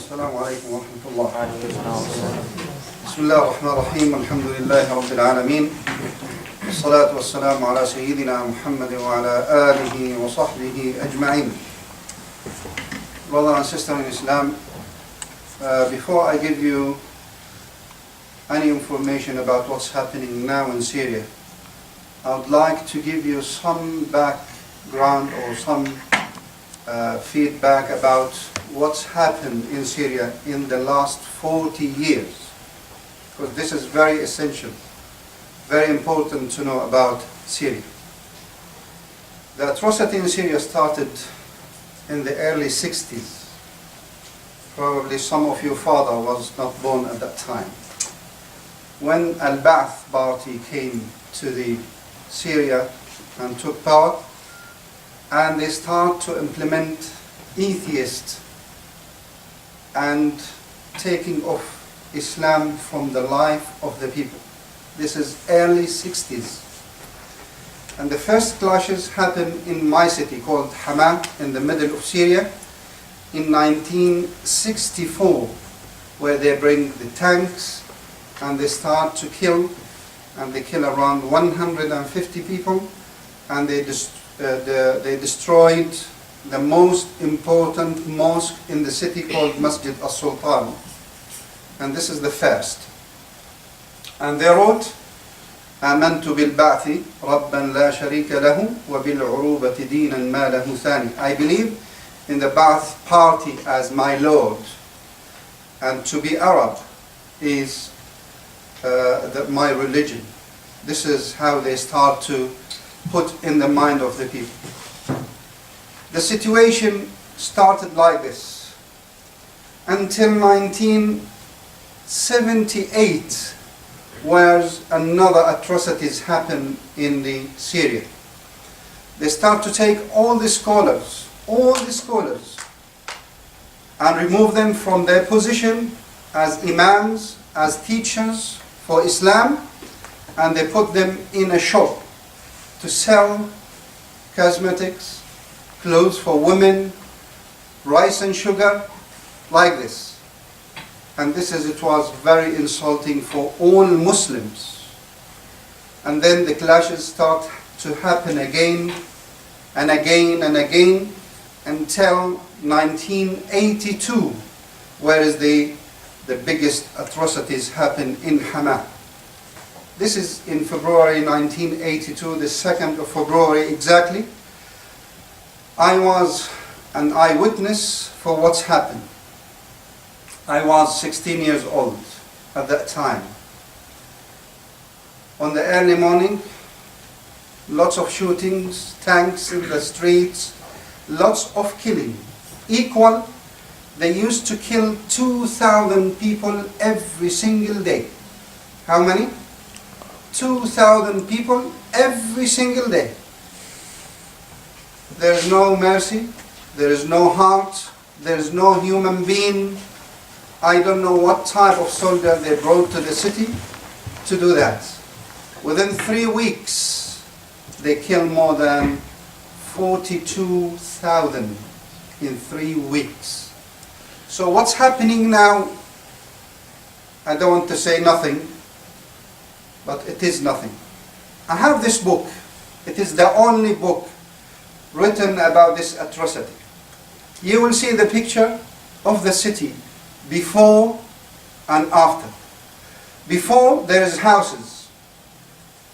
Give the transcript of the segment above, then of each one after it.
Asalaamu alaikum warahmatullaah. Bismillah ar-Rahman ar-Rahim. Alhamdulillahi Rabbil Alameen. As-salatu was-salamu ala Sayyidina Muhammad wa ala alihi wa sahbihi ajma'in. Brother and sister in Islam, before I give you any information about what's happening now in Syria, I would like to give you some background or some feedback about what's happened in Syria in the last 40 years, because this is very essential, very important to know about Syria. The atrocity in Syria started in the early 60s. Probably some of your father was not born at that time. When Al-Ba'ath party came to the Syria and took power, and they start to implement atheist and taking off Islam from the life of the people. This is early 60s. And the first clashes happened in my city called Hama in the middle of Syria in 1964, where they bring the tanks and they start to kill, and they kill around 150 people, and they destroyed the most important mosque in the city called Masjid Al-Sultan. And this is the first. And they wrote, آمنت بالبعث ربا لا شريك له وبالعروبة دينا ما له ثاني. I believe in the Ba'ath party as my Lord, and to be Arab is my religion. This is how they start to put in the mind of the people. The situation started like this until 1978, where another atrocities happened in the Syria. They start to take all the scholars, and remove them from their position as imams, as teachers for Islam, and they put them in a shop to sell cosmetics, clothes for women, rice and sugar, like this. And it was very insulting for all Muslims. And then the clashes start to happen again and again and again until 1982, whereas the biggest atrocities happened in Hama. This is in February 1982, the 2nd of February exactly. I was an eyewitness for what's happened. I was 16 years old at that time. On the early morning, lots of shootings, tanks in the streets, lots of killing. They used to kill 2,000 people every single day. How many? 2,000 people every single day. There is no mercy, there is no heart, there is no human being. I don't know what type of soldier they brought to the city to do that. Within 3 weeks, they killed more than 42,000 in 3 weeks. So what's happening now? I don't want to say nothing, but it is nothing. I have this book. It is the only book written about this atrocity. You will see the picture of the city before and after. Before, there is houses,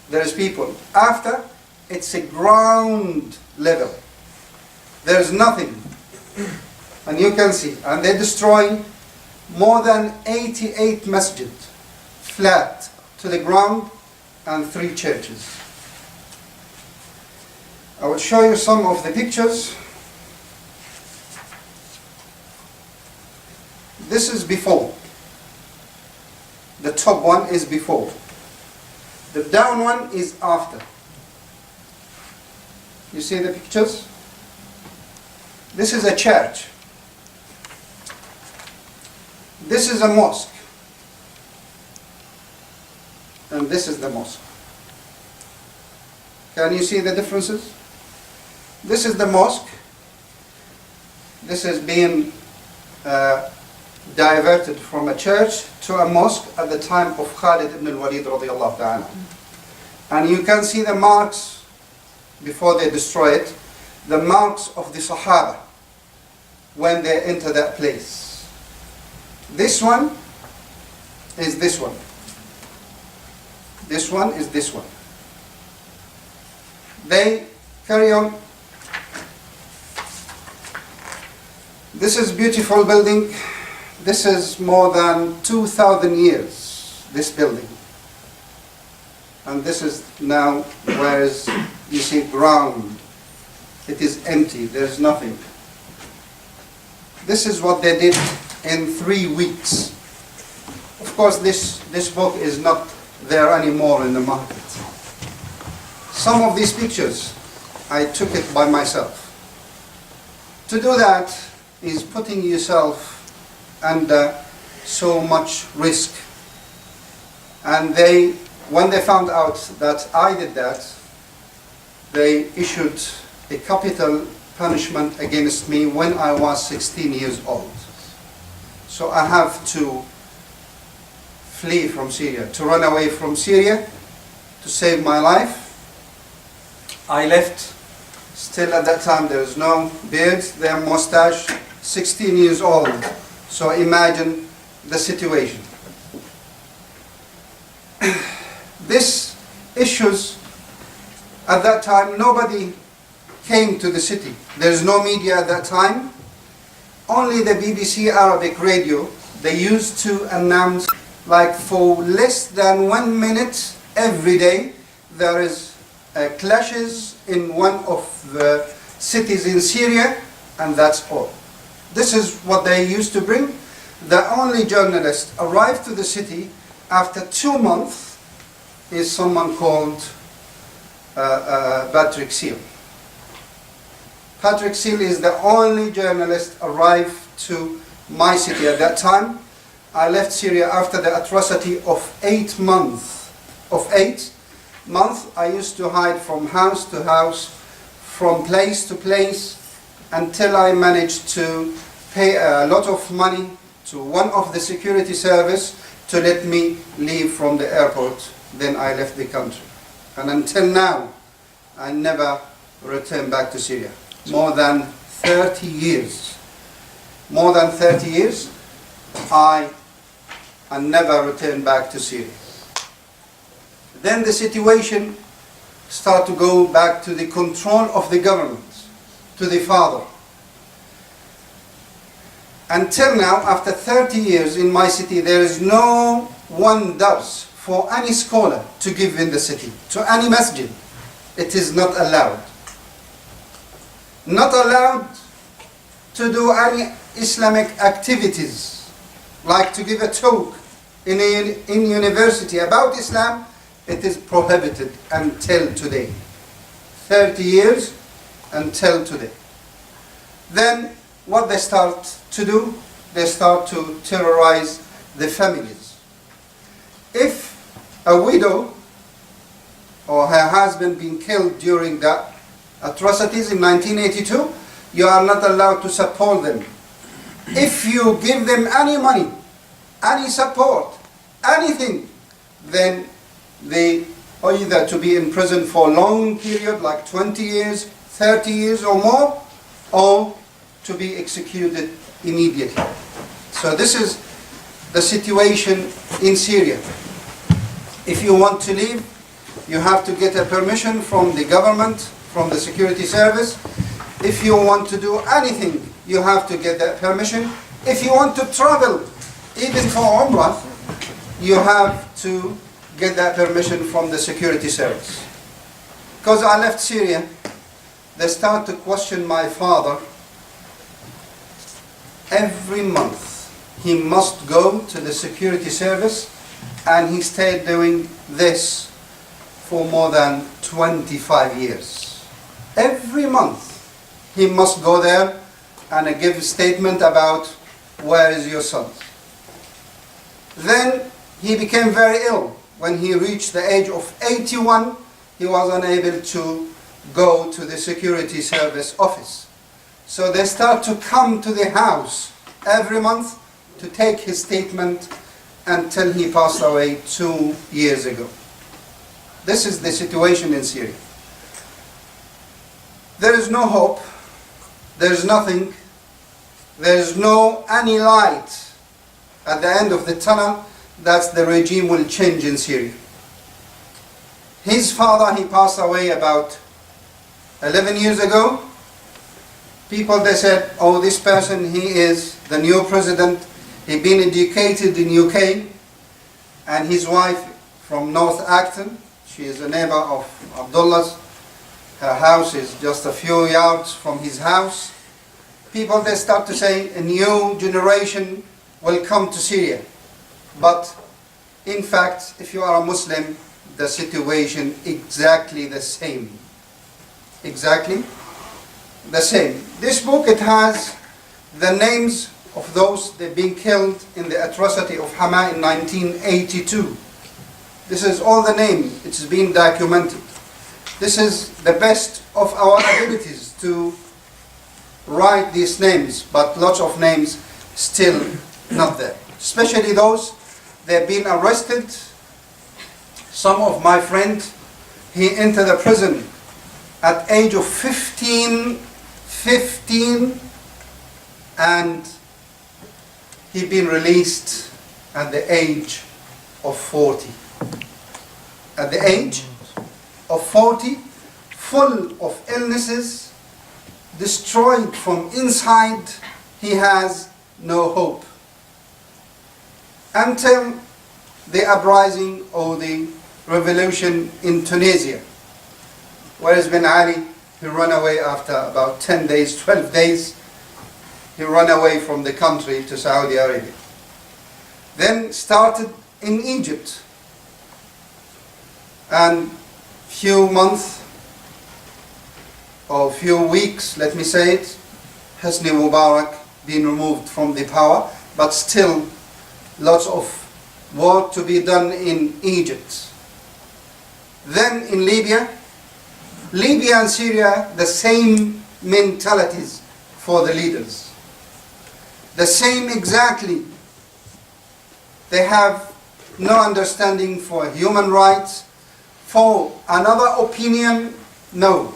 there is people. After, it's a ground level. There is nothing. And you can see, and they destroy more than 88 masjid, flat to the ground, and 3 churches. I will show you some of the pictures. This is before. The top one is before. The down one is after. You see the pictures? This is a church. This is a mosque. And this is the mosque. Can you see the differences? This is the mosque. This is being diverted from a church to a mosque at the time of Khalid ibn al-Walid radiyallahu ta'ala. And you can see the marks, before they destroy it, the marks of the Sahaba when they enter that place. This one is this one. This one is this one. They carry on. This is beautiful building. This is more than 2,000 years, this building. And this is now where is, you see, ground. It is empty, there is nothing. This is what they did in 3 weeks. Of course, this book is not there anymore in the market. Some of these pictures, I took it by myself. To do that is putting yourself under so much risk. And when they found out that I did that, they issued a capital punishment against me when I was 16 years old. So I have to flee from Syria, to run away from Syria, to save my life. I left. Still at that time there is no beard, their mustache, 16 years old. So imagine the situation. These issues, at that time, nobody came to the city. There's no media at that time. Only the BBC Arabic radio, they used to announce, like for less than 1 minute every day, there is clashes in one of the cities in Syria, and that's all. This is what they used to bring. The only journalist arrived to the city after 2 months is someone called Patrick Seal. Patrick Seal is the only journalist arrived to my city at that time. I left Syria after the atrocity of 8 months. I used to hide from house to house, from place to place, until I managed to pay a lot of money to one of the security service to let me leave from the airport. Then I left the country. And until now, I never returned back to Syria. More than 30 years. More than 30 years, I never returned back to Syria. Then the situation started to go back to the control of the government, to the father. Until now, after 30 years in my city, there is no one does for any scholar to give in the city, to any masjid. It is not allowed. Not allowed to do any Islamic activities, like to give a talk in university about Islam. It is prohibited until today. 30 years until today. Then what they start to do, they start to terrorize the families. If a widow or her husband been killed during the atrocities in 1982, you are not allowed to support them. If you give them any money, any support, anything, then they are either to be in prison for a long period, like 20 years, 30 years or more, or to be executed immediately. So this is the situation in Syria. If you want to leave, you have to get a permission from the government, from the security service. If you want to do anything, you have to get that permission. If you want to travel, even for Umrah, you have to get that permission from the security service. Because I left Syria, they start to question my father. Every month, he must go to the security service, and he stayed doing this for more than 25 years. Every month, he must go there and give a statement about where is your son. Then he became very ill. When he reached the age of 81, he was unable to go to the security service office. So they start to come to the house every month to take his statement until he passed away 2 years ago. This is the situation in Syria. There is no hope, there is nothing, there is no any light at the end of the tunnel that the regime will change in Syria. His father, he passed away about 11 years ago. People, they said, oh, this person, he is the new president. He been educated in UK. And his wife from North Acton, she is a neighbor of Abdullah's. Her house is just a few yards from his house. People, they start to say, a new generation will come to Syria. But in fact, if you are a Muslim, the situation exactly the same. Exactly the same. This book, it has the names of those that been killed in the atrocity of Hama in 1982. This is all the name. It's been documented. This is the best of our abilities to write these names, but lots of names still not there. Especially those they've been arrested. Some of my friends, he entered the prison at age of 15, and he been released at the age of 40. At the age of 40, full of illnesses, destroyed from inside, he has no hope. Until the uprising or the revolution in Tunisia, whereas Ben Ali, he ran away after about 10 days, 12 days, he ran away from the country to Saudi Arabia. Then started in Egypt, and few months or few weeks, let me say it, Hosni Mubarak been removed from the power, but still lots of work to be done in Egypt. Then in Libya and Syria, the same mentalities for the leaders. The same exactly. They have no understanding for human rights, for another opinion, no.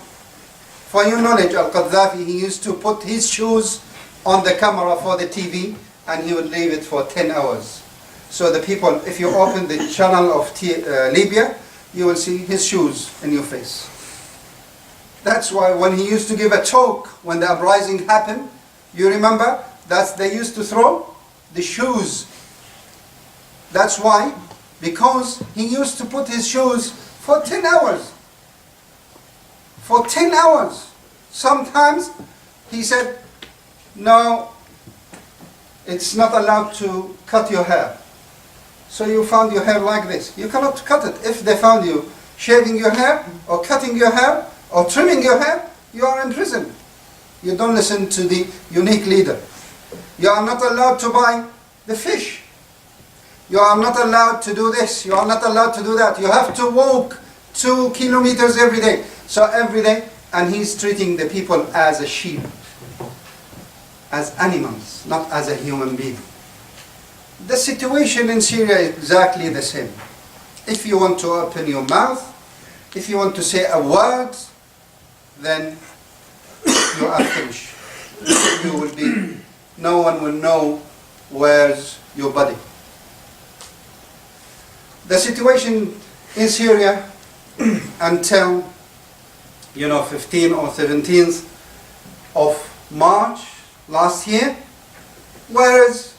For your knowledge, Al-Qaddafi, he used to put his shoes on the camera for the TV, and he would leave it for 10 hours. So the people, if you open the channel of Libya, you will see his shoes in your face. That's why when he used to give a talk, when the uprising happened, you remember, that they used to throw the shoes. That's why, because he used to put his shoes for 10 hours. For 10 hours. Sometimes he said, no, it's not allowed to cut your hair. So you found your hair like this. You cannot cut it. If they found you shaving your hair, or cutting your hair, or trimming your hair, you are in prison. You don't listen to the unique leader. You are not allowed to buy the fish. You are not allowed to do this. You are not allowed to do that. You have to walk 2 kilometers every day. So every day, and he's treating the people as a sheep, as animals, not as a human being. The situation in Syria is exactly the same. If you want to open your mouth, if you want to say a word, then you are finished. You will be, no one will know where's your body. The situation in Syria until 15th or 17th of March last year, whereas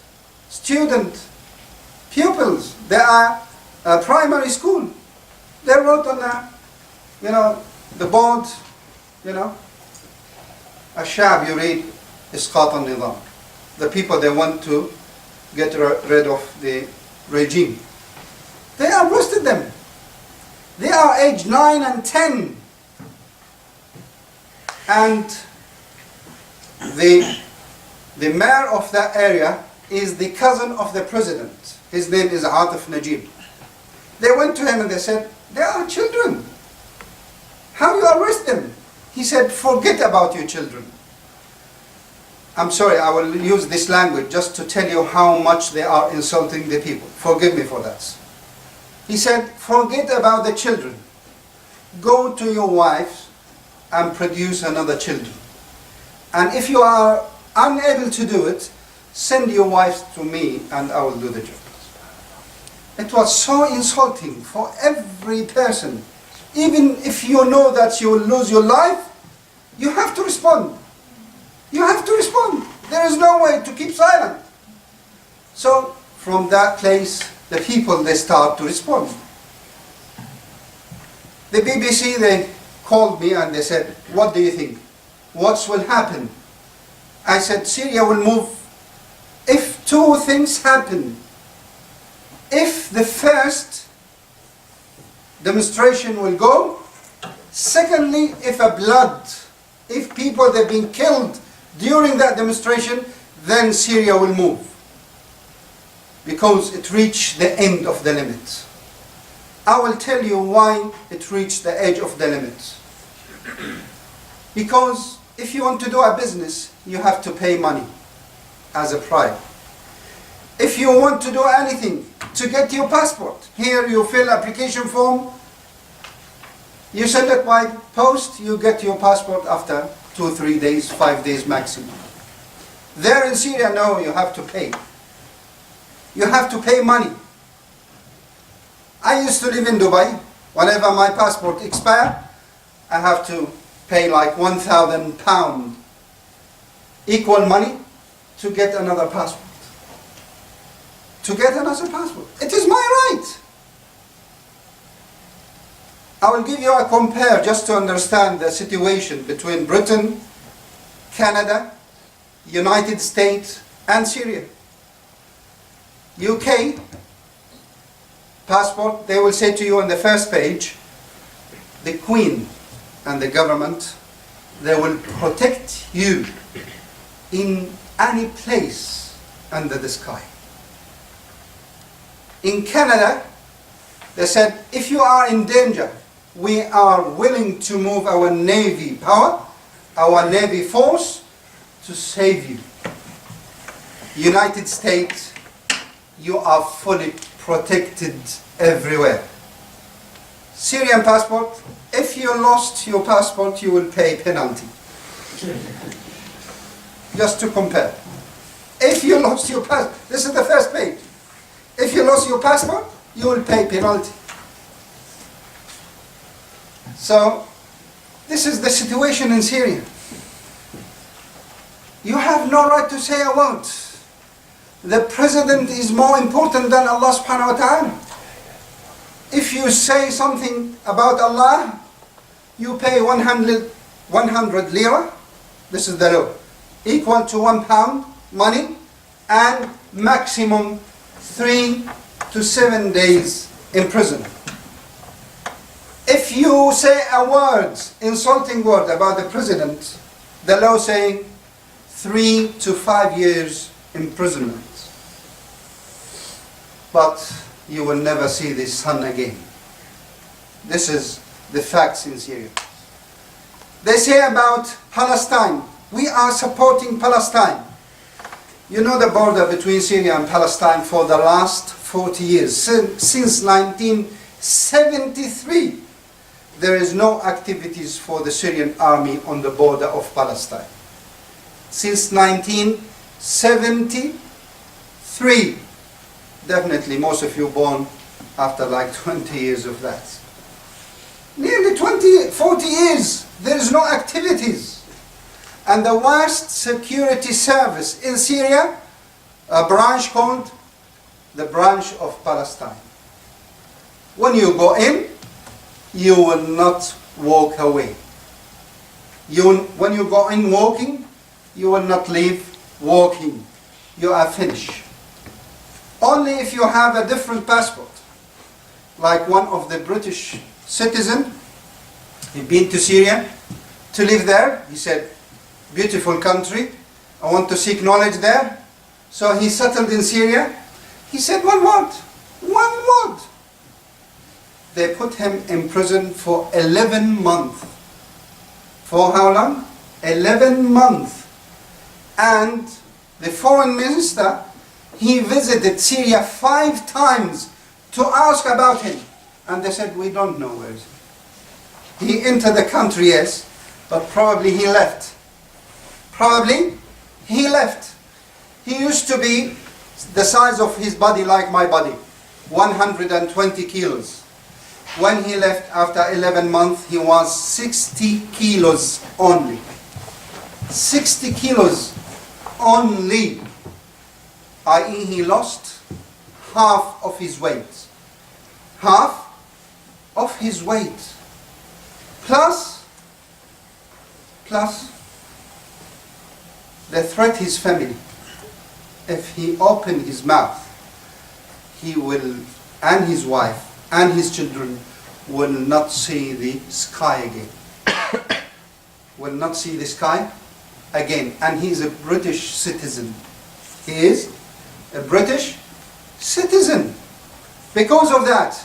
pupils, they are primary school, they wrote on the board, الشعب يريد إسقاط النظام. The people, they want to get rid of the regime. They arrested them. They are aged 9 and 10. And the mayor of that area is the cousin of the president. His name is Atif Najib. They went to him and they said, they are children. How you arrest them? He said, forget about your children. I'm sorry, I will use this language just to tell you how much they are insulting the people. Forgive me for that. He said, forget about the children. Go to your wives and produce another children. And if you are unable to do it, send your wives to me and I will do the job. It was so insulting for every person. Even if you know that you will lose your life, you have to respond. You have to respond. There is no way to keep silent. So from that place, the people, they start to respond. The BBC, they called me and they said, what do you think? What will happen? I said, Syria will move if two things happen. If the first demonstration will go, secondly, if people have been killed during that demonstration, then Syria will move. Because it reached the end of the limit. I will tell you why it reached the edge of the limit. Because if you want to do a business, you have to pay money as a price. If you want to do anything, to get your passport, here you fill application form, you send it by post, you get your passport after 2, 3 days, 5 days maximum. There in Syria, no, you have to pay. You have to pay money. I used to live in Dubai. Whenever my passport expired, I have to pay like £1,000 equal money to get another passport. To get another passport. It is my right. I will give you a compare just to understand the situation between Britain, Canada, United States and Syria. UK passport, they will say to you on the first page, the Queen and the government, they will protect you in any place under the sky. In Canada, they said, if you are in danger, we are willing to move our Navy power, our Navy force, to save you. United States, you are fully protected everywhere. Syrian passport, if you lost your passport, you will pay penalty. Just to compare. If you lost your passport, this is the first page. If you lost your passport, you will pay penalty. So, this is the situation in Syria. You have no right to say a word. The president is more important than Allah subhanahu wa ta'ala. If you say something about Allah, you pay 100 lira, this is the law, equal to £1 money, and maximum 3 to 7 days in prison. If you say a word, insulting word about the president, the law saying 3 to 5 years imprisonment. But you will never see the sun again. This is the facts in Syria. They say about Palestine, we are supporting Palestine. You know the border between Syria and Palestine for the last 40 years, since 1973, there is no activities for the Syrian army on the border of Palestine. Since 1973, definitely most of you born after like 20 years of that. Nearly 40 years, there is no activities. And the worst security service in Syria, a branch called the branch of Palestine. When you go in, you will not walk away. When you go in walking, you will not leave walking. You are finished. Only if you have a different passport, like one of the British citizens, he'd been to Syria to live there. He said, beautiful country, I want to seek knowledge there. So he settled in Syria. He said one word. They put him in prison for 11 months. For how long? 11 months. and the foreign minister, he visited Syria 5 times to ask about him. And they said, we don't know where is he. He entered the country, yes, but probably he left. Probably he left. He used to be the size of his body like my body, 120 kilos. When he left after 11 months, he was 60 kilos only. 60 kilos only, i.e. he lost half of his weight. Half of his weight. Plus, they threat his family. If he open his mouth, he will, and his wife, and his children will not see the sky again. Will not see the sky again. And he is a British citizen. He is a British citizen. Because of that,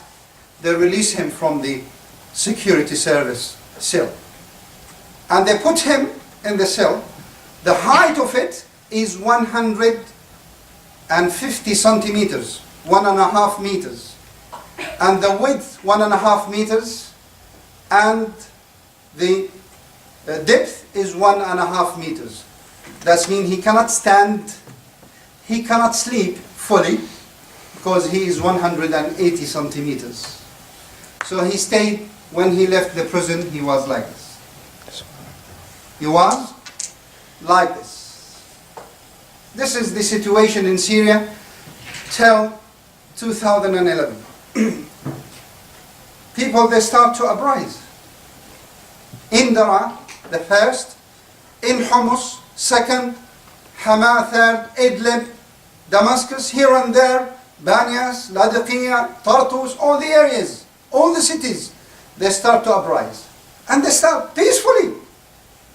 they release him from the security service cell. And they put him in the cell. The height of it is 150 centimeters, 1.5 meters. And the width, 1.5 meters, and the depth is 1.5 meters. That means he cannot stand, he cannot sleep fully, because he is 180 centimeters. So he stayed, when he left the prison, he was like this. He was like this. This is the situation in Syria till 2011. People, they start to uprise. In Dara, the first, in Homs, second, Hama, third, Idlib, Damascus, here and there, Banyas, Ladiqiyah, Tartus, all the areas, all the cities, they start to uprise. And they start peacefully.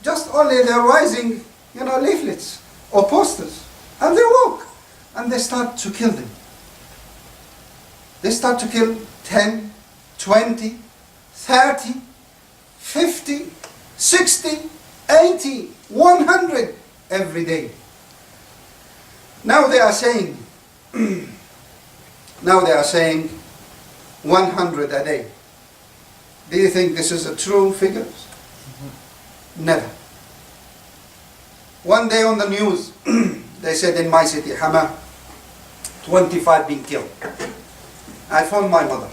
Just only they're rising, leaflets or posters. And they walk. And they start to kill them. They start to kill 10, 20, 30, 50, 60, 80, 100 every day. Now they are saying 100 a day. Do you think this is a true figure? Never. One day on the news, they said in my city, Hama, 25 being killed. I phoned my mother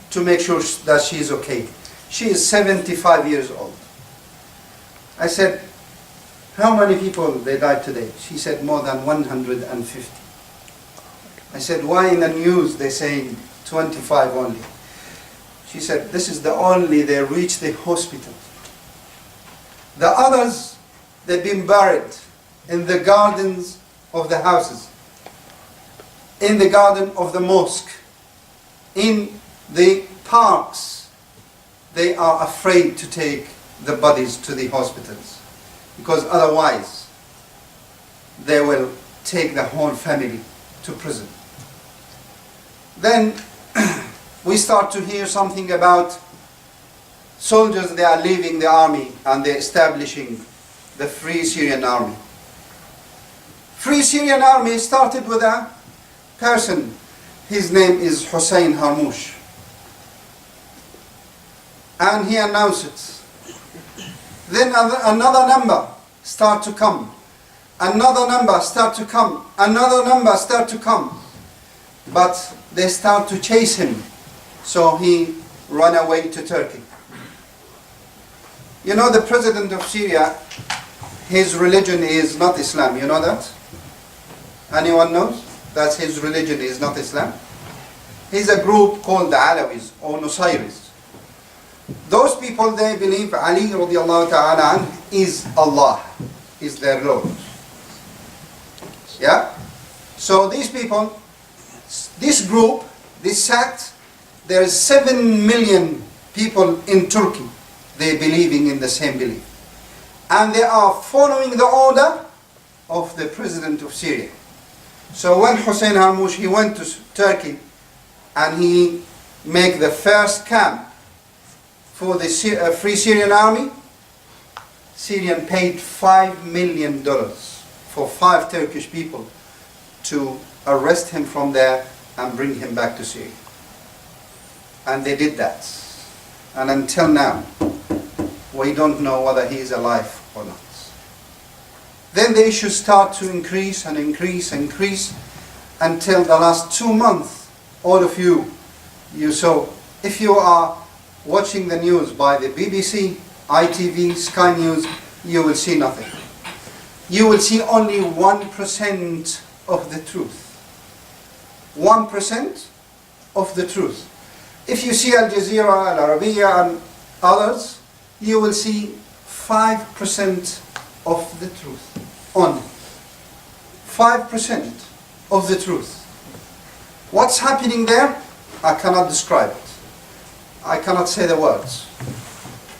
to make sure that she is okay. She is 75 years old. I said, how many people they died today? She said more than 150. I said, why in the news they saying 25 only? She said, this is the only they reach the hospital. The others, they've been buried in the gardens of the houses, in the garden of the mosque, in the parks. They are afraid to take the bodies to the hospitals, because otherwise they will take the whole family to prison. Then we start to hear something about soldiers, they are leaving the army and they're establishing the Free Syrian Army. Free Syrian Army started with a person, his name is Hussein Harmoush. And he announced it. Then another number start to come. Another number start to come. Another number start to come. But they start to chase him. So he ran away to Turkey. You know, the president of Syria, his religion is not Islam. You know that? Anyone knows that his religion is not Islam? He's a group called the Alawis or Nusayris. Those people, they believe Ali radiallahu ta'ala is Allah, is their Lord. Yeah? So these people, this group, this sect, there is 7 million people in Turkey. They believing in the same belief. And they are following the order of the president of Syria. So when Hussein Harmoush, he went to Turkey and he made the first camp for the Free Syrian Army, Syrian paid $5 million for 5 Turkish people to arrest him from there and bring him back to Syria. And they did that. And until now, we don't know whether he is alive or not. Then the issues start to increase and increase and increase until the last 2 months. All of you saw, if you are watching the news by the BBC, ITV, Sky News, you will see nothing. You will see only 1% of the truth. 1% of the truth. If you see Al Jazeera, Al Arabiya and others, you will see 5% of the truth. Only 5% of the truth. What's happening there? I cannot describe it. I cannot say the words.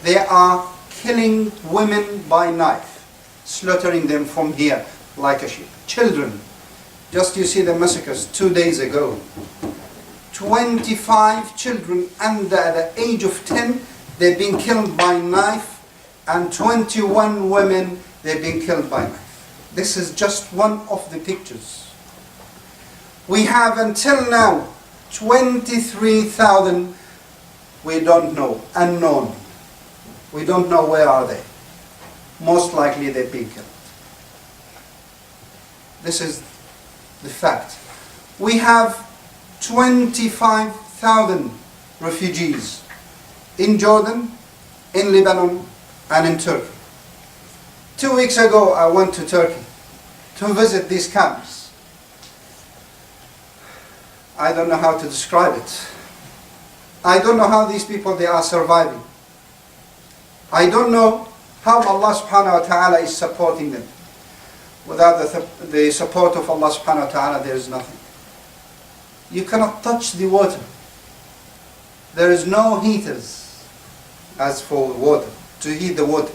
They are killing women by knife, slaughtering them from here like a sheep. Children, just you see the massacres 2 days ago. 25 children under the age of 10, they've been killed by knife, and 21 women, they've been killed by knife. This is just one of the pictures. We have until now 23,000 we don't know, unknown. We don't know where are they. Most likely they've been killed. This is the fact. We have 25,000 refugees in Jordan, in Lebanon, and in Turkey. 2 weeks ago I went to Turkey to visit these camps. I don't know how to describe it. I don't know how these people, they are surviving. I don't know how Allah subhanahu wa ta'ala is supporting them. Without the support of Allah subhanahu wa ta'ala, there is nothing. You cannot touch the water. There is no heaters as for water, to heat the water.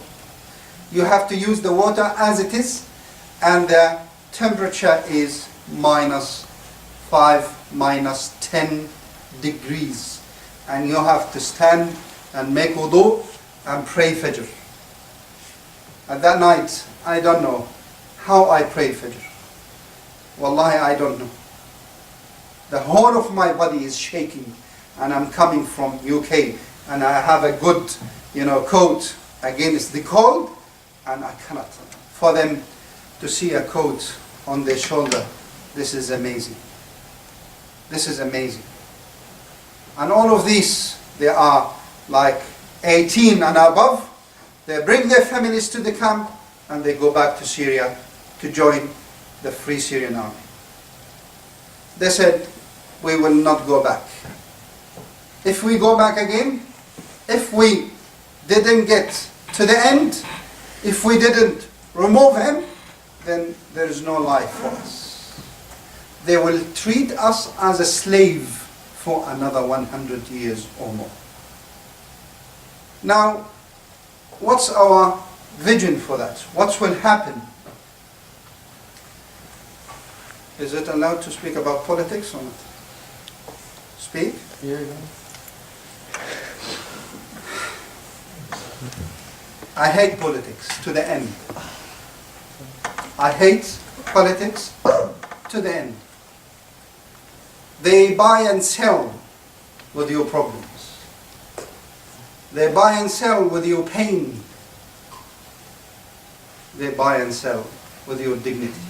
You have to use the water as it is, and the temperature is -5, -10 degrees. And you have to stand and make wudu and pray Fajr. At that night, I don't know how I prayed Fajr. Wallahi, I don't know. The whole of my body is shaking, and I'm coming from UK, and I have a good, coat against the cold, and I cannot. For them to see a coat on their shoulder, this is amazing. This is amazing. And all of these, they are like 18 and above. They bring their families to the camp, and they go back to Syria to join the Free Syrian Army. They said, we will not go back. If we go back again, if we didn't get to the end, if we didn't remove him, then there is no life for us. They will treat us as a slave for another 100 years or more. Now, what's our vision for that? What will happen? Is it allowed to speak about politics or not? Speak? Yeah. I hate politics to the end. I hate politics to the end. They buy and sell with your problems. They buy and sell with your pain. They buy and sell with your dignity.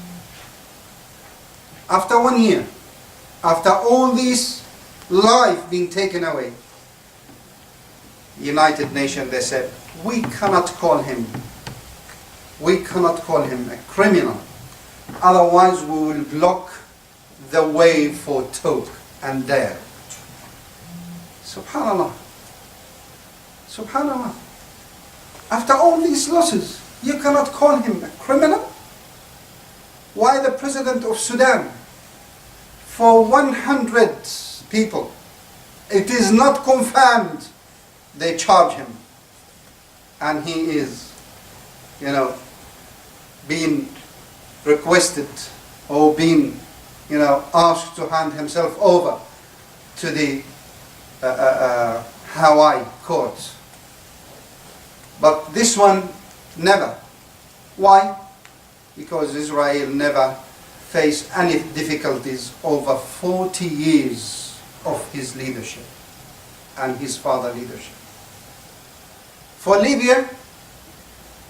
After 1 year, after all this life being taken away, United Nations, they said, we cannot call him a criminal. Otherwise we will block the way for talk and dare. Subhanallah. Subhanallah. After all these losses, you cannot call him a criminal? Why the president of Sudan, for 100 people, it is not confirmed, they charge him. And he is, being requested or being, asked to hand himself over to the Hawaii court. But this one, Never. Why? Because Israel never faced any difficulties over 40 years of his leadership and his father's leadership. For Libya,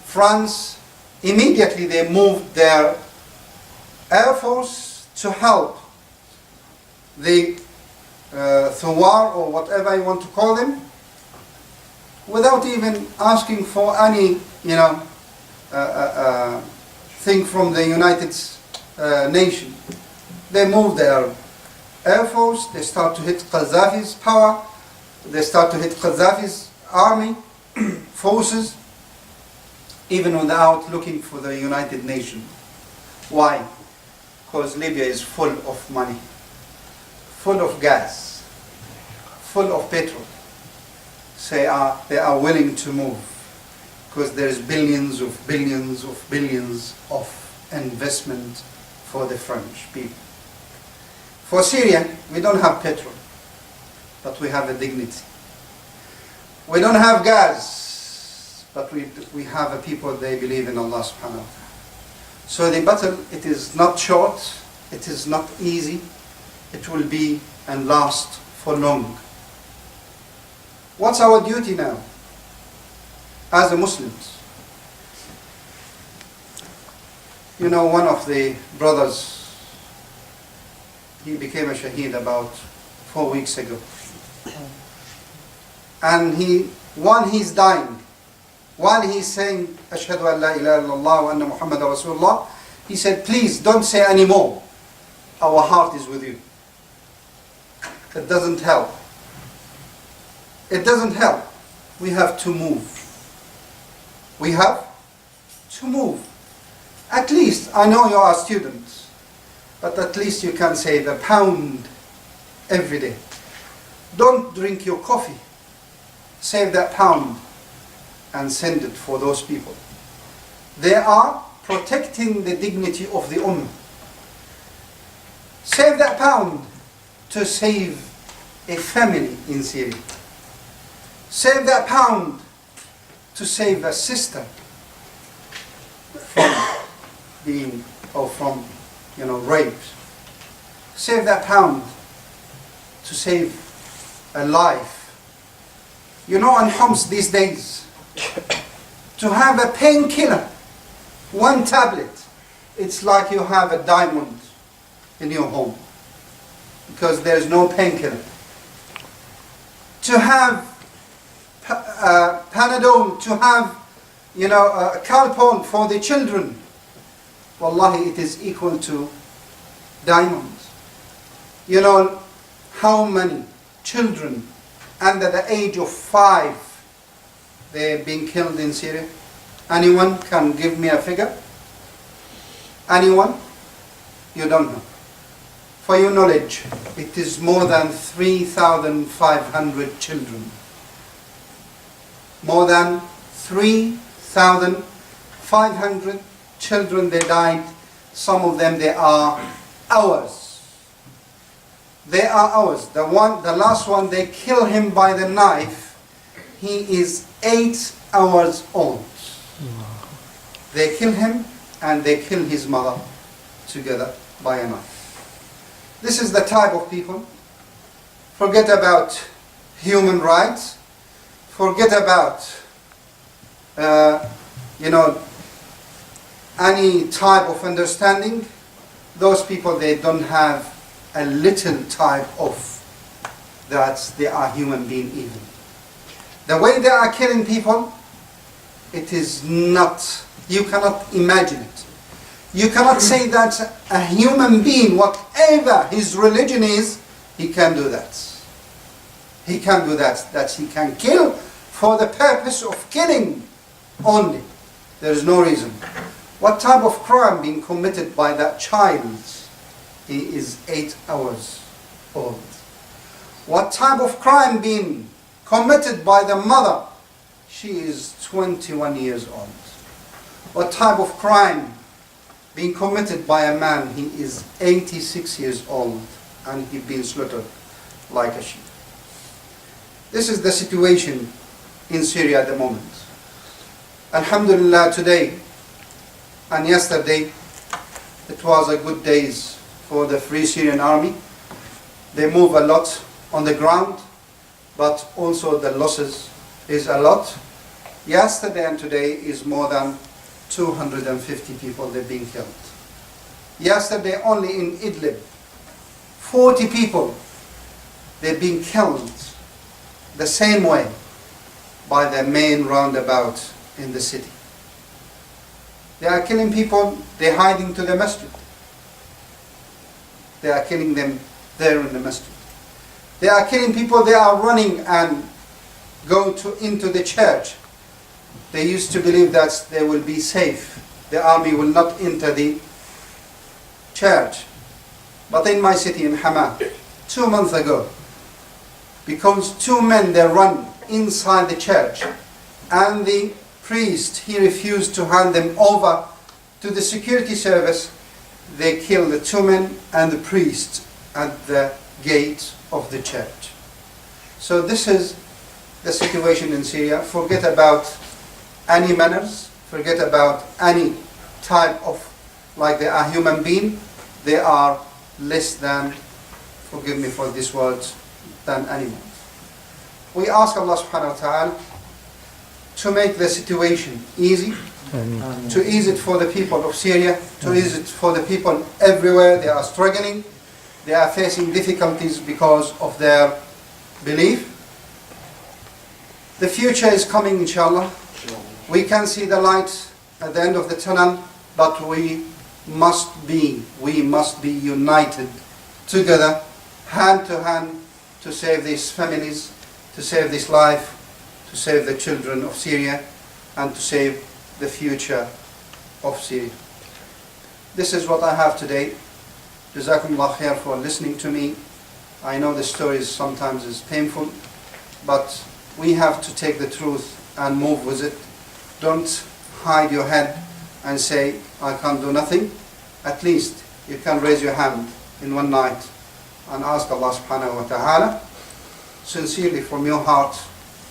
France, immediately they moved their air force to help the Thawar, or whatever you want to call them, without even asking for any, thing from the United Nations. They moved their air force, they start to hit Qaddafi's power, they start to hit Qaddafi's army, forces, even without looking for the United Nations. Why? Because Libya is full of money, full of gas, full of petrol. They are willing to move because there is billions of billions of billions of investment for the French people. For Syria, we don't have petrol, but we have a dignity. We don't have gas, but we have a people, they believe in Allah subhanahu wa ta'ala. So the battle, it is not short, it is not easy, it will be and last for long. What's our duty now as a Muslims? One of the brothers, he became a shaheed about 4 weeks ago. And while he's dying, while he's saying, Ashhadu an la ilaha illallah wa anna Muhammad Rasulullah, he said, please don't say any more. Our heart is with you. It doesn't help. It doesn't help. We have to move. We have to move. At least, I know you are students, but at least you can save a pound every day. Don't drink your coffee. Save that pound and send it for those people. They are protecting the dignity of the ummah. Save that pound to save a family in Syria. Save that pound to save a sister from being, or from, raped. Save that pound to save a life. In Homs these days, to have a painkiller, one tablet, it's like you have a diamond in your home, because there's no painkiller. To have Panadol, to have Calpol for the children, wallahi, it is equal to diamonds. How many children under the age of 5 they're being killed in Syria? Anyone can give me a figure? Anyone? You don't know. For your knowledge, it is more than 3,500 children. More than 3,500 children, they died. Some of them, they are ours. They are ours. The last one, they kill him by the knife. He is 8 hours old. They kill him and they kill his mother together by a knife. This is the type of people. Forget about human rights. Forget about, any type of understanding. Those people, they don't have a little type of that they are human being even. The way they are killing people, it is not, you cannot imagine it. You cannot say that a human being, whatever his religion is, he can do that. He can do that. That he can kill for the purpose of killing only. There is no reason. What type of crime being committed by that child? He is 8 hours old. What type of crime being committed by the mother? She is 21 years old. What type of crime being committed by a man? He is 86 years old and he's been slaughtered like a sheep. This is the situation in Syria at the moment. Alhamdulillah, today and yesterday, it was a good days for the Free Syrian Army. They move a lot on the ground, but also the losses is a lot. Yesterday and today is more than 250 people they've been killed. Yesterday only in Idlib, 40 people they've been killed the same way by the main roundabout in the city. They are killing people, they're hiding to the masjid. They are killing them there in the masjid. They are killing people, they are running and go into the church. They used to believe that they will be safe. The army will not enter the church. But in my city, in Hama, 2 months ago, because two men, they run inside the church, and the priest, he refused to hand them over to the security service. They killed the two men and the priest at the gate of the church. So this is the situation in Syria. Forget about any manners, forget about any type of, like they are human being, they are less than, forgive me for these words, than animals. We ask Allah subhanahu wa ta'ala to make the situation easy, to ease it for the people of Syria, to ease it for the people everywhere. They are struggling, they are facing difficulties because of their belief. The future is coming, inshallah. We can see the light at the end of the tunnel, but we must be united together, hand to hand, to save these families, to save this life, to save the children of Syria, and to save the future of Syria. This is what I have today. Jazakumullah khair for listening to me. I know the stories sometimes is painful, but we have to take the truth and move with it. Don't hide your head and say, I can't do nothing. At least you can raise your hand in one night and ask Allah subhanahu wa ta'ala sincerely from your heart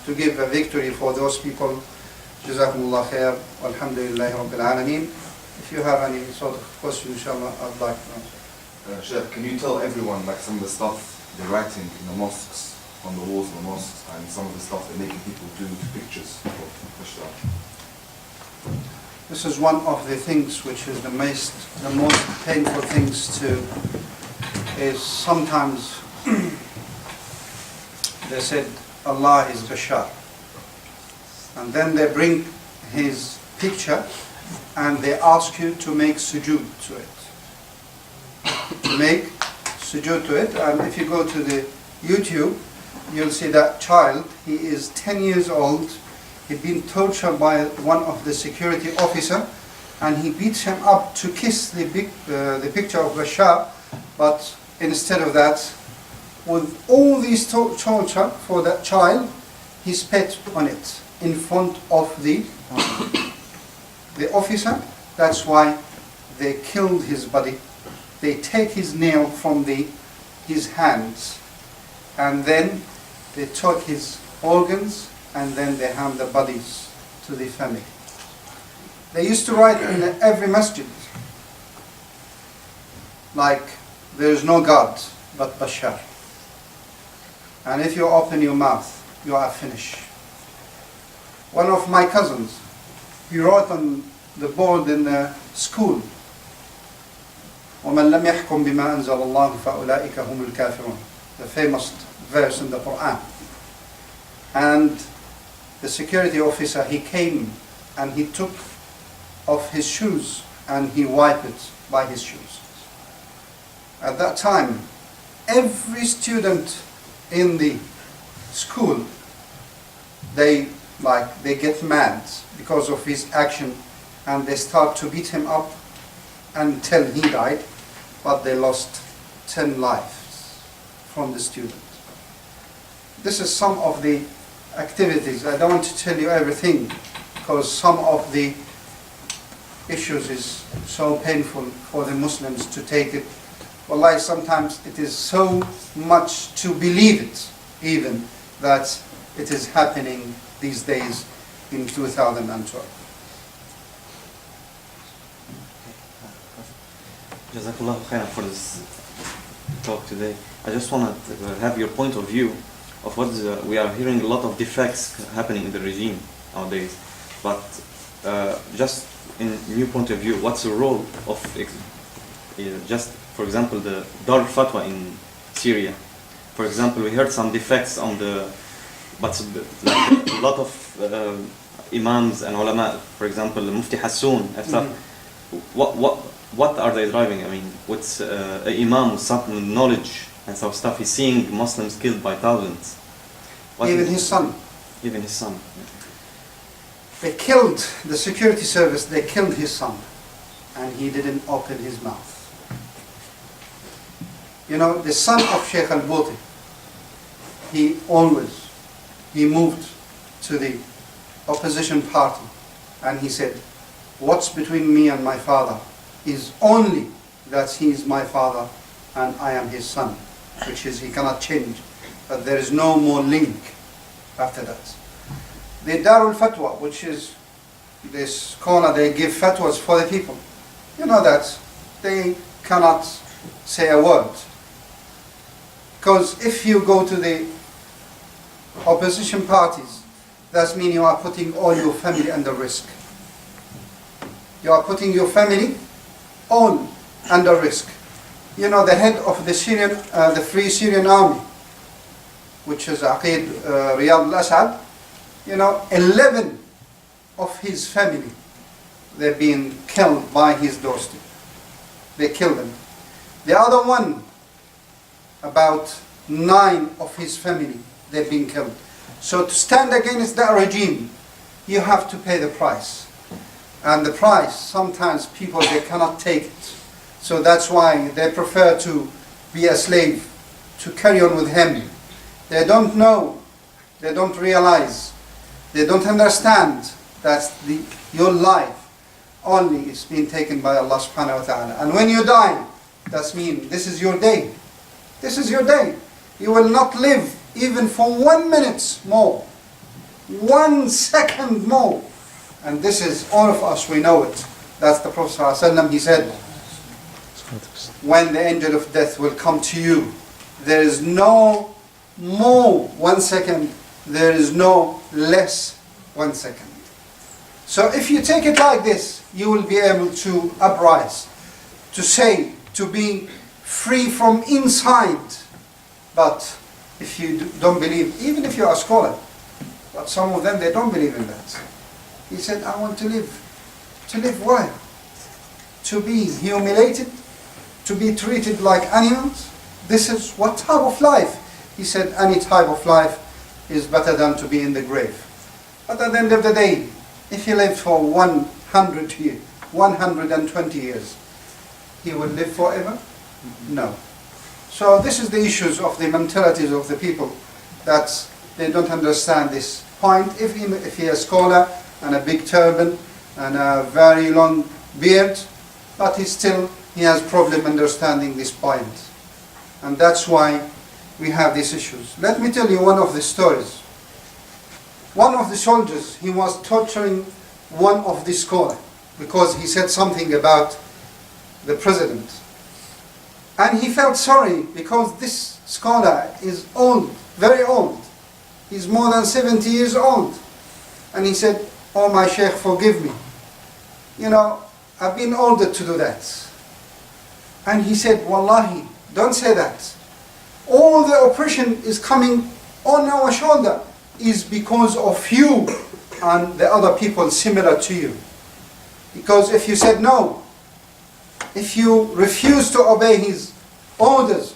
to give a victory for those people. Jazakumullah khair. Alhamdulillahi rabbil alameen. If you have any sort of question, inshallah, I'd like to answer. Shaykh, can you tell everyone like some of the stuff they're writing in the mosques, on the walls of the mosques, and some of the stuff they're making people do pictures of Bashr? This is one of the things which is the most painful things to, is sometimes they said Allah is Bashar, and then they bring his picture and they ask you to make sujood to it. To make sujood to it, and if you go to the YouTube, you'll see that child, he is 10 years old. He'd been tortured by one of the security officer, and he beats him up to kiss the picture of Bashar, but instead of that, with all these torture for that child, he spat on it in front of the officer. That's why they killed his body. They take his nail from his hands, and then they took his organs, and then they hand the bodies to the family. They used to write in every masjid, like, there is no God but Bashar. And if you open your mouth, you are finished. One of my cousins, he wrote on the board in the school, وَمَنْ لَمْ يَحْكُمْ بِمَا أَنزَلَ اللَّهُ فَأُولَٰئِكَ هُمُ الْكَافِرُونَ, the famous verse in the Quran. And the security officer, he came and he took off his shoes and he wiped it by his shoes. At that time, every student in the school, they get mad because of his action, and they start to beat him up until he died, but they lost 10 lives from the students. This is some of the activities. I don't want to tell you everything, because some of the issues is so painful for the Muslims to take it. Wallahi, sometimes it is so much to believe it, even that it is happening these days in 2012. Jazakallah khairan for this talk today. I just want to have your point of view of what is, we are hearing a lot of defects happening in the regime nowadays, but just in new point of view, what's the role of just, for example, the Dar Fatwa in Syria? For example, we heard some defects on the, but like a lot of imams and ulama, for example, Mufti Hassoun, what are they driving? I mean, what's an imam with some knowledge and some stuff, he's seeing Muslims killed by thousands. Even his son. Even his son. They killed, the security service, they killed his son, and he didn't open his mouth. You know, the son of Shaykh al-Bouti, he moved to the opposition party, and he said, what's between me and my father is only that he is my father and I am his son, which is he cannot change, but there is no more link after that. The Darul Fatwa, which is this scholar, they give fatwas for the people. You know that they cannot say a word. Because if you go to the opposition parties, that means you are putting all your family under risk. You are putting your family all under risk. You know, the head of the Syrian, the Free Syrian Army, which is Riyad Al Assad, you know, 11 of his family, they've been killed by his doorstep. They killed them. The other one, about 9 of his family, they've been killed. So to stand against that regime, you have to pay the price. And the price, sometimes people, they cannot take it. So that's why they prefer to be a slave, to carry on with him. They don't know, they don't realize, they don't understand that your life only is being taken by Allah subhanahu wa ta'ala. And when you die, that means this is your day. This is your day. You will not live even for 1 minute more, 1 second more. And this is, all of us, we know it. That's the Prophet ﷺ, he said, when the angel of death will come to you, there is no more 1 second, there is no less 1 second. So if you take it like this, you will be able to uprise, to say, to be free from inside. But if you don't believe, even if you are a scholar, but some of them, they don't believe in that. He said, I want to live. To live why? To be humiliated? To be treated like animals? This is what type of life? He said, any type of life is better than to be in the grave. But at the end of the day, if he lived for 100 years, 120 years, he will live forever? No. So this is the issues of the mentalities of the people, that they don't understand this point. If he is a scholar and a big turban and a very long beard, but he has problem understanding this point. And that's why we have these issues. Let me tell you one of the stories. One of the soldiers, he was torturing one of the scholars because he said something about the president. And he felt sorry because this scholar is old, very old. He's more than 70 years old. And he said, oh my Shaykh, forgive me. You know, I've been ordered to do that. And he said, Wallahi, don't say that. All the oppression is coming on our shoulder is because of you and the other people similar to you. Because if you said no, if you refuse to obey his orders,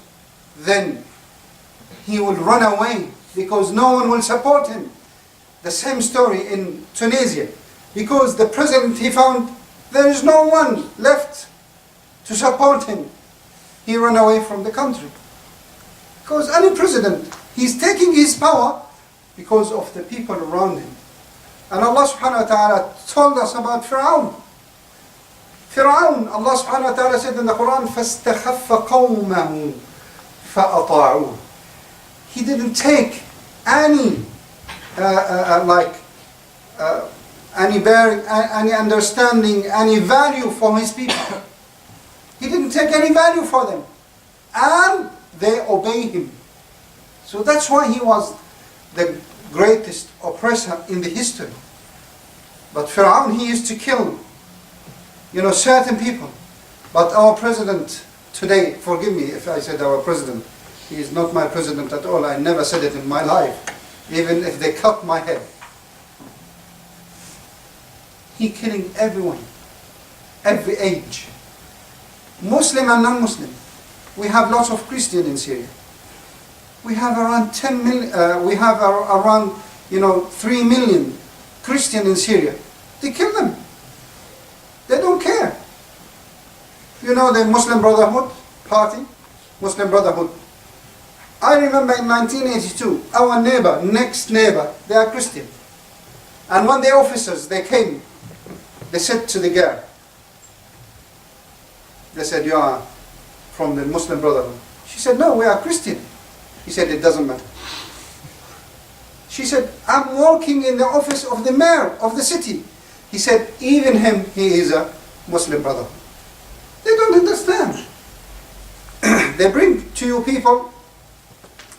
then he will run away because no one will support him. The same story in Tunisia. Because the president, he found there is no one left to support him. He ran away from the country. Because any president, he's taking his power because of the people around him. And Allah subhanahu wa ta'ala told us about Fir'aun. Fir'aun, Allah subhanahu wa ta'ala said in the Quran, فَاسْتَخَفَّ قَوْمَهُ فَأَطَاعُوهُ. He didn't take any any understanding, any value for his people. He didn't take any value for them. And they obey him. So that's why he was the greatest oppressor in the history. But Fir'aun, he used to kill, certain people. But our president today, forgive me if I said our president, he is not my president at all. I never said it in my life, even if they cut my head. He killing everyone, every age, Muslim and non-Muslim. We have lots of Christian in Syria. We have around 10 million. We have around 3 million Christian in Syria. They kill them. They don't care. The Muslim Brotherhood party, Muslim Brotherhood. I remember in 1982, our neighbor, next neighbor, they are Christian. And when the officers, they came, they said to the girl, they said, you are from the Muslim Brotherhood. She said, no, we are Christian. He said, it doesn't matter. She said, I'm working in the office of the mayor of the city. He said, even him, he is a Muslim Brotherhood. They don't understand. They bring to you people,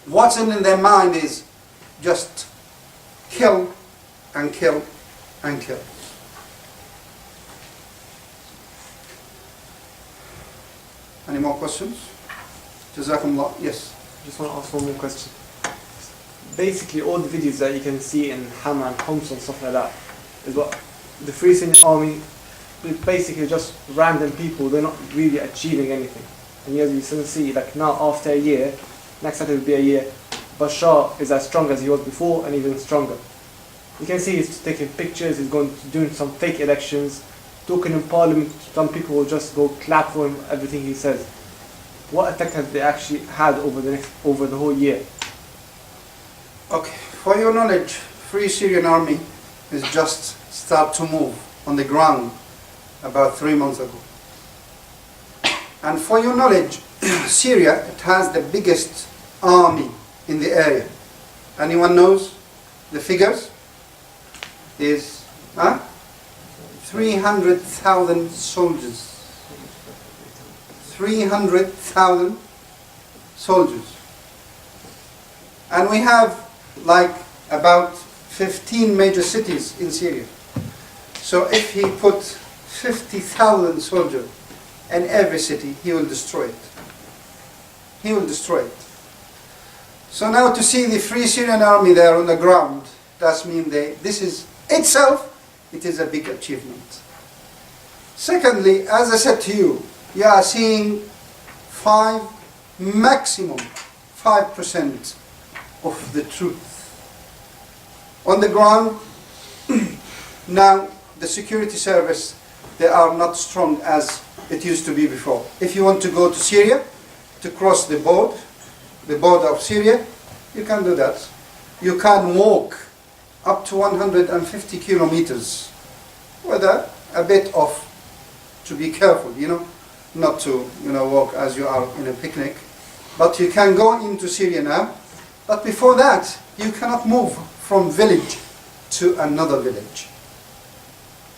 what's in their mind is just kill and kill and kill. Any more questions? Jazakumullah. Yes. I just want to ask one more question. Basically, all the videos that you can see in Hama and Homs and stuff like that is what the Free Syrian Army, basically just random people. They're not really achieving anything. And as you can see, like now after a year, next Saturday will be a year, Bashar is as strong as he was before and even stronger. You can see he's taking pictures, he's going to doing some fake elections, talking in parliament. Some people will just go clap for him, everything he says. What effect have they actually had over the whole year? Okay, for your knowledge, Free Syrian Army is just start to move on the ground about 3 months ago. And for your knowledge, Syria, it has the biggest army in the area. Anyone knows the figures? Is 300,000 soldiers. 300,000 soldiers. And we have like about 15 major cities in Syria. So if he put 50,000 soldiers in every city, he will destroy it. He will destroy it. So now to see the Free Syrian Army there on the ground, that means this is itself, it is a big achievement. Secondly, as I said to you, you are seeing maximum 5% of the truth. On the ground, now the security service, they are not strong as it used to be before. If you want to go to Syria, to cross the border of Syria, you can do that. You can walk up to 150 kilometers with a bit of, to be careful, not to walk as you are in a picnic. But you can go into Syria now. But before that, you cannot move from village to another village.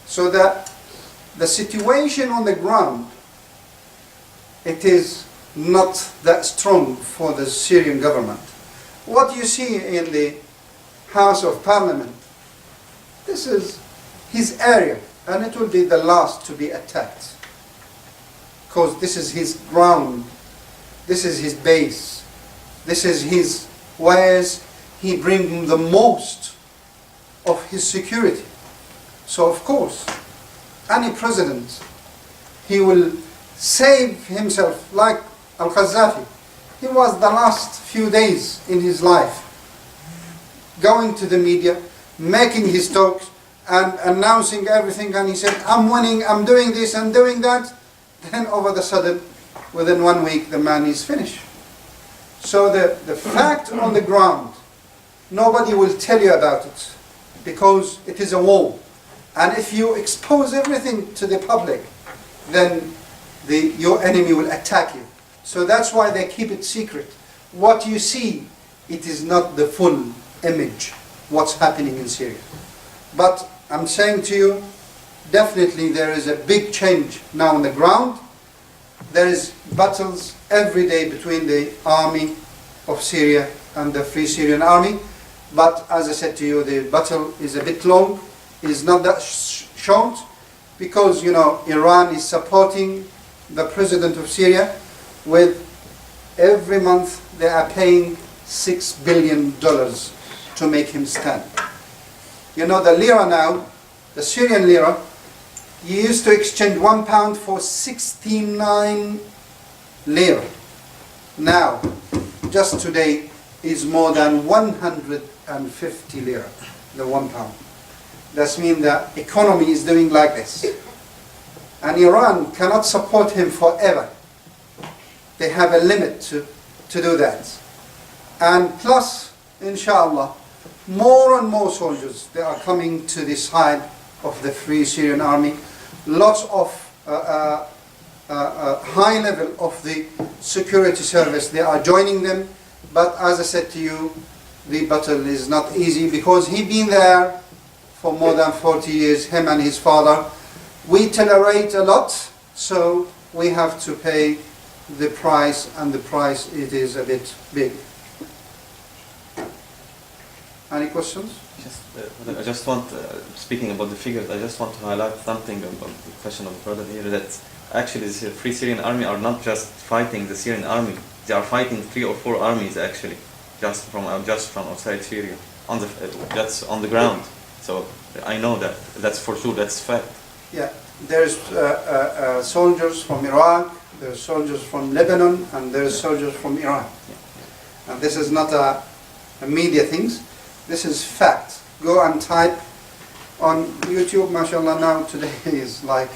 So the situation on the ground, it is not that strong for the Syrian government. What you see in the House of Parliament, this is his area, and it will be the last to be attacked. Because this is his ground, this is his base, this is his ways he brings the most of his security. So of course, any president, he will save himself, like Al-Qaddafi. He was the last few days in his life going to the media, making his talks and announcing everything, and he said, I'm winning, I'm doing this, I'm doing that. Then over the sudden, within 1 week, the man is finished. So the fact on the ground, nobody will tell you about it, because it is a war. And if you expose everything to the public, then your enemy will attack you. So that's why they keep it secret. What you see, it is not the full image, what's happening in Syria. But I'm saying to you, definitely there is a big change now on the ground. there is battles every day between the army of Syria and the Free Syrian Army. But as I said to you, the battle is a bit long, is not that short, because Iran is supporting the president of Syria with every month they are paying $6 billion to make him stand. The lira now, the Syrian lira, you used to exchange £1 for 69 lira. Now, just today, is more than 150 lira, the £1. That means the economy is doing like this. And Iran cannot support him forever. They have a limit to do that. And plus, inshallah, more and more soldiers, they are coming to the side of the Free Syrian Army. Lots of high level of the security service, they are joining them. But as I said to you, the battle is not easy, because he been there for more than 40 years, him and his father. We tolerate a lot, so we have to pay the price, and the price, it is a bit big. Any questions? I just want, speaking about the figures, I just want to highlight something about the question of the brother here, that actually the Free Syrian Army are not just fighting the Syrian army, they are fighting 3 or 4 armies actually, just from outside Syria, that's on the ground. So I know that's for sure, that's fact. Yeah, there's soldiers from Iraq, there's soldiers from Lebanon, and there's soldiers from Iran. And this is not a media things, this is fact. Go and type on YouTube, mashallah, now today is like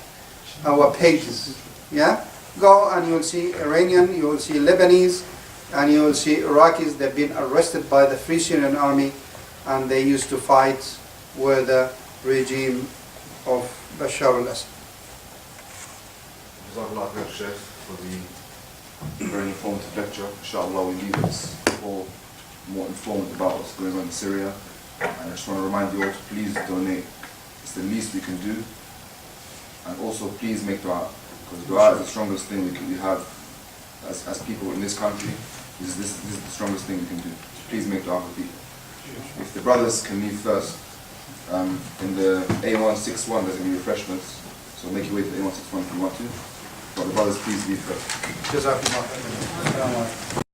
our pages. Yeah? Go and you will see Iranian, you will see Lebanese, and you will see Iraqis. They've been arrested by the Free Syrian Army, and they used to fight with the regime of Bashr Al Assad. Jazakallah khair, Shaykh, for the very informative lecture. Inshallah, we leave us all more informed about what's going on in Syria. And I just want to remind you all to please donate. It's the least we can do. And also please make dua, because dua is the strongest thing we have as people in this country. This is the strongest thing we can do. Please make dua for people. If the brothers can leave first, in the A161 there's going to be refreshments, so make your way to the A161 if you want to. But the brothers, please leave first. Jazakumullah.